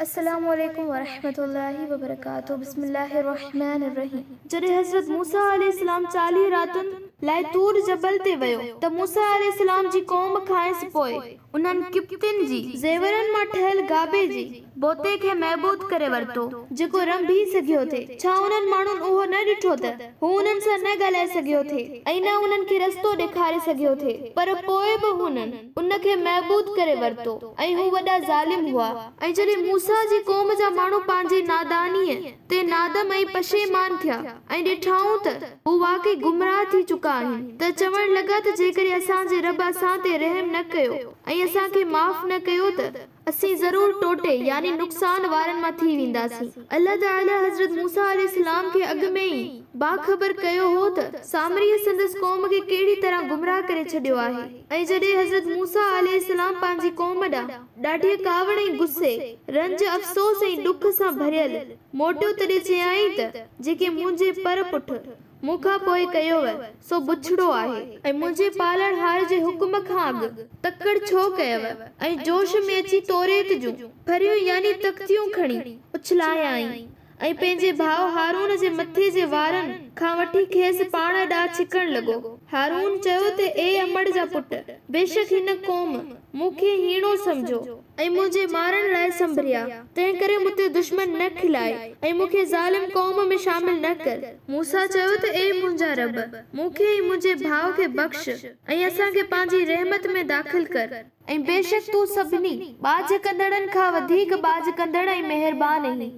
अस्सलामुअलैकुम वरहमतुल्लाहि वबरकातुहू। बिस्मिल्लाहिर्रहमानिर्रहीम। जॾहिं हज़रत मूसा अलैहिस्सलाम 40 रातुनि लाइ तूर जबल ते वियो त मूसा अलैहिस्सलाम जी क़ौम खांइसि पोइ उन्हनि किप्तियुनि जी ज़ेवरनि मां ठहियल गाबे जी बोते खे महबूद करे वरितो जेको रंभी सघियो थे। छा उन्हनि माण्हुनि उहो न ॾिठो त हू उन्हनि सां न ॻाल्हाए सघियो थे ऐं न उन्हनि खे रस्तो ॾेखारे सघियो थे, पर पोइ बि हुननि उन खे महबूद करे वरितो ऐं हू वॾा ज़ालिम हुआ। ऐं जॾहिं मूसा जी क़ौम जा माण्हू पंहिंजी नादानीअ ते नादम ऐं पशेमान थिया ऐं ॾिठाऊं त हू वाकई गुमराह थी चुका आहिनि त चवण लॻा त जेकॾहिं असांजे रब असां ते रहम न कयो ऐं असांखे माफ़ न कयो त असीं ज़रूर टोटे यानी नुक़सान वारनि मां थी वेंदासीं। अल्लाह ताला हज़रत मूसा अलैहिस्सलाम खे अॻु में ई बाख़बर कयो हो त सामरीअ संदसि क़ौम खे कहिड़ी तरह गुमराह करे छॾियो आहे। ऐं जॾहिं हज़रत मूसा अलैहिस्सलाम पंहिंजी क़ौम ॾांहुं ॾाढे कावड़ ऐं गुस्से, रंज, अफ़सोस ऐं ॾुख सां भरियल मोटियो तॾहिं चयाईं त जेके मुंहिंजे पर पुठ मूंखां पोइ कयोव सो बुछड़ो आहे ऐं मुंहिंजे पालणहार जे हुकुम खां अॻु तकड़ छो कयव ऐं जोश में अची तौरेत जूं फरियूं यानी तख्तियूं खणी उछलायाईं ऐं पंहिंजे भाउ हारून जे मथे जे वारनि खां वठी खेसि पाण ॾांहुं छिकण लॻो। हारून चयो त ए अमड़ जा पुट, बेशक हिन क़ौम मूंखे हीणो सम्झो ऐं मुंहिंजे मारण लाइ संभरिया, तंहिं करे मूंते दुश्मन न खिलाए ऐं मूंखे ज़ालिम क़ौम में शामिल न कर। मूसा चयो त ए मुंहिंजा रब, मूंखे ऐं मुंहिंजे भाउ खे बख़्श ऐं असांखे पंहिंजी रहमत में दाख़िल कर ऐं बेशक तूं सभिनी बाज कंदड़नि खां वधीक बाज कंदड़ ऐं महिरबान आहीं।